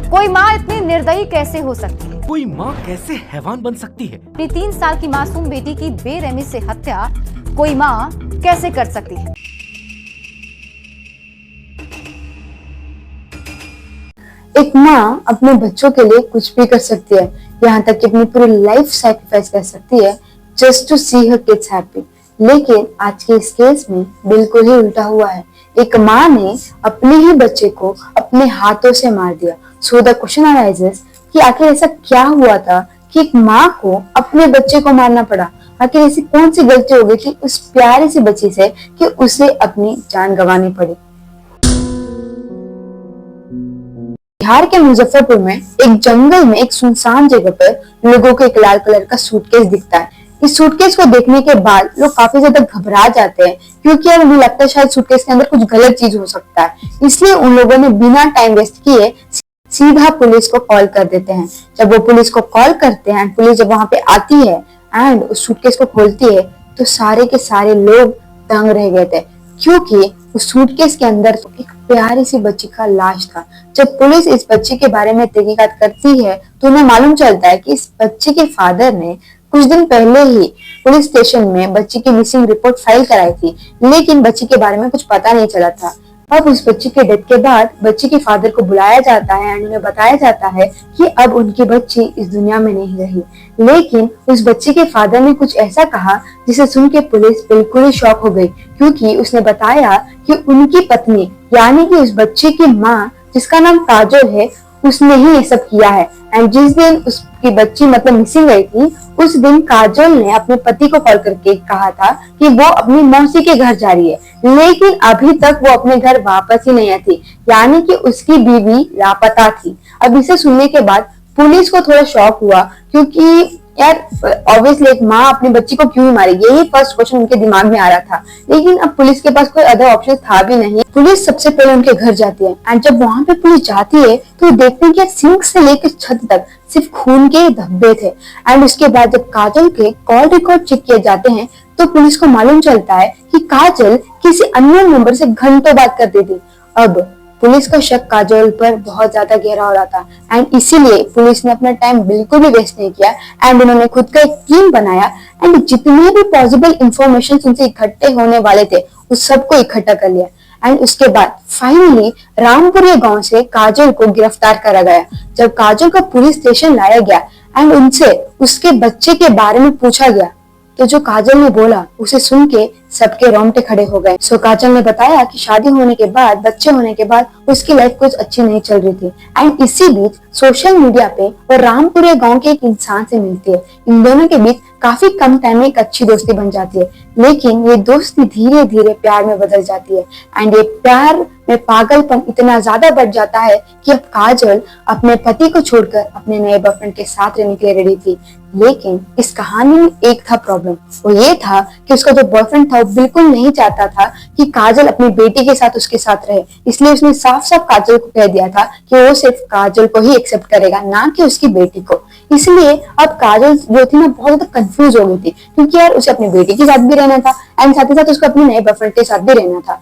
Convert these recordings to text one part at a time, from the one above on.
कोई माँ इतनी निर्दयी कैसे हो सकती है? कोई माँ कैसे हैवान बन सकती है? अपनी 3 साल की मासूम बेटी की बेरहमी से हत्या कोई माँ कैसे कर सकती है? एक माँ अपने बच्चों के लिए कुछ भी कर सकती है, यहाँ तक कि अपनी पूरी लाइफ सैक्रिफाइस कर सकती है just to see her kids happy. लेकिन आज के इस केस में बिल्कुल ही उल्टा हुआ है। एक माँ ने अपने ही बच्चे को अपने हाथों से मार दिया। सो द क्वेश्चन अराइजेस कि आखिर ऐसा क्या हुआ था कि एक माँ को अपने बच्चे को मारना पड़ा? आखिर ऐसी कौन सी गलती हो गई थी उस प्यारी सी बच्ची से कि उसे अपनी जान गंवानी पड़ी? बिहार के मुजफ्फरपुर में एक जंगल में एक सुनसान जगह पर लोगों को एक लाल कलर का सूटकेस दिखता है। इस सूटकेस को देखने के बाद लोग काफी ज्यादा घबरा जाते हैं, क्योंकि यार उन्हें लगता है शायद सूटकेस के अंदर कुछ गलत चीज हो सकता है। इसलिए उन लोगों ने बिना टाइम वेस्ट किए सीधा पुलिस को कॉल कर देते हैं। जब वो पुलिस को कॉल करते हैं, पुलिस जब वहां पे आती है एंड उस सूटकेस को खोलती है, तो सारे के सारे लोग दंग रह गए थे, क्योंकि उस सूटकेस के अंदर एक प्यारी सी बच्ची का लाश था। जब पुलिस इस बच्ची के बारे में तहकीकात करती है तो उन्हें मालूम चलता है कि इस बच्ची के फादर ने कुछ दिन पहले ही पुलिस स्टेशन में बच्ची की मिसिंग रिपोर्ट फाइल कराई थी, लेकिन बच्ची के बारे में कुछ पता नहीं चला था। अब उस बच्ची के डेथ के बाद बच्ची के फादर को बुलाया जाता है एंड उन्हें बताया जाता है कि अब उनकी बच्ची इस दुनिया में नहीं रही। लेकिन उस बच्ची के फादर ने कुछ ऐसा कहा जिसे सुन के पुलिस बिल्कुल ही शॉक हो गई, क्योंकि उसने बताया कि उनकी पत्नी यानी कि उस बच्ची की माँ, जिसका नाम काजल है, उसने ही ये सब किया है। एंड जिस दिन उसकी बच्ची मतलब मिसिंग गई थी, उस दिन काजल ने अपने पति को कॉल करके कहा था कि वो अपनी मौसी के घर जा रही है, लेकिन अभी तक वो अपने घर वापस ही नहीं आई थी, यानी कि उसकी बीवी लापता थी। अब इसे सुनने के बाद पुलिस को थोड़ा शॉक हुआ, क्योंकि यार ऑब्वियसली एक माँ अपनी बच्ची को क्यों मारेगी, यही फर्स्ट क्वेश्चन उनके दिमाग में आ रहा था। लेकिन अब पुलिस के पास कोई अदर ऑप्शन था भी नहीं। पुलिस सबसे पहले उनके घर जाती है एंड जब वहां पे पुलिस जाती है तो देखते हैं कि सिंक से लेकर छत तक सिर्फ खून के धब्बे थे। एंड उसके बाद जब काजल के कॉल रिकॉर्ड चेक किए जाते हैं तो पुलिस को मालूम चलता है कि काजल किसी अननोन नंबर से घंटों बात करती थी। अब पुलिस का शक काजल पर बहुत ज्यादा गहरा हो रहा था एंड इसीलिए पुलिस ने अपना टाइम बिल्कुल भी वेस्ट नहीं किया एंड उन्होंने खुद का एक टीम बनाया एंड जितने भी पॉसिबल इंफॉर्मेशन उनसे इकट्ठे होने वाले थे उस सबको इकट्ठा कर लिया। एंड उसके बाद फाइनली रामपुर गांव से काजल को गिरफ्तार करा गया। जब काजल को पुलिस स्टेशन लाया गया एंड उनसे उसके बच्चे के बारे में पूछा गया, तो जो काजल ने बोला उसे सुन के सबके रोंगटे खड़े हो गए। सो काजल ने बताया कि शादी होने के बाद, बच्चे होने के बाद उसकी लाइफ कुछ अच्छी नहीं चल रही थी एंड इसी बीच सोशल मीडिया पे वो रामपुरे गांव के एक इंसान से मिलती है। इन दोनों के बीच काफी कम टाइम में एक अच्छी दोस्ती बन जाती है, लेकिन ये दोस्ती धीरे धीरे प्यार में बदल जाती है एंड ये प्यार में पागलपन इतना ज्यादा बढ़ जाता है कि अब काजल अपने पति को छोड़कर अपने नए बॉयफ्रेंड के साथ रहने के लिए रेडी थी। लेकिन इस कहानी में एक था प्रॉब्लम, वो ये था कि उसका जो बॉयफ्रेंड था वो बिल्कुल नहीं चाहता था कि काजल अपनी बेटी के साथ उसके साथ रहे। इसलिए उसने साफ साफ काजल को कह दिया था कि वो सिर्फ काजल को ही एक्सेप्ट करेगा, ना कि उसकी बेटी को। इसलिए अब काजल जो थी ना बहुत ज्यादा कंफ्यूज हो गई थी, क्योंकि यार उसे अपनी बेटी के साथ भी रहना था एंड साथ ही साथ उसको अपने नए बॉयफ्रेंड के साथ भी रहना था।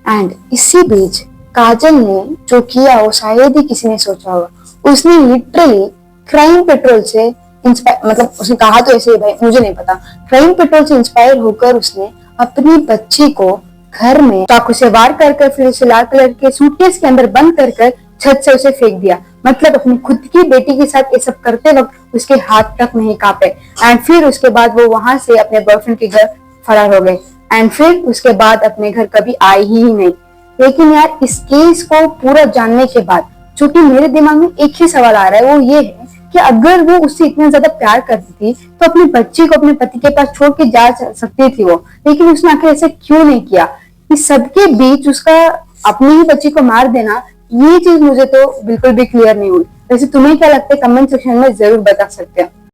एंड इसी बीच काजल ने जो किया वो शायद ही किसी ने सोचा होगा। उसने लिटरली क्राइम पेट्रोल से मतलब उसने कहा तो ऐसे भाई मुझे नहीं पता, क्राइम पेट्रोल से इंस्पायर होकर उसने अपनी बच्ची को घर में चाकू से वार कर फिर उसे लाल कलर के सूटकेस के अंदर बंद कर छत से उसे फेंक दिया। मतलब अपनी खुद की बेटी के साथ ये सब करते वक्त उसके हाथ तक नहीं कांपे एंड फिर उसके बाद वो वहां से अपने बॉयफ्रेंड के घर फरार हो गए एंड फिर उसके बाद अपने घर कभी आई ही नहीं। लेकिन यार इस केस को पूरा जानने के बाद जो कि मेरे दिमाग में एक ही सवाल आ रहा है, वो ये है कि अगर वो उससे इतना ज्यादा प्यार करती थी तो अपनी बच्ची को अपने पति के पास छोड़ के जा सकती थी वो, लेकिन उसने आखिर ऐसे क्यों नहीं किया? इस सबके बीच उसका अपनी ही बच्ची को मार देना, ये चीज मुझे तो बिल्कुल भी क्लियर नहीं हुई। वैसे तुम्हें क्या लगता है? कमेंट सेक्शन में जरूर बता सकते हैं।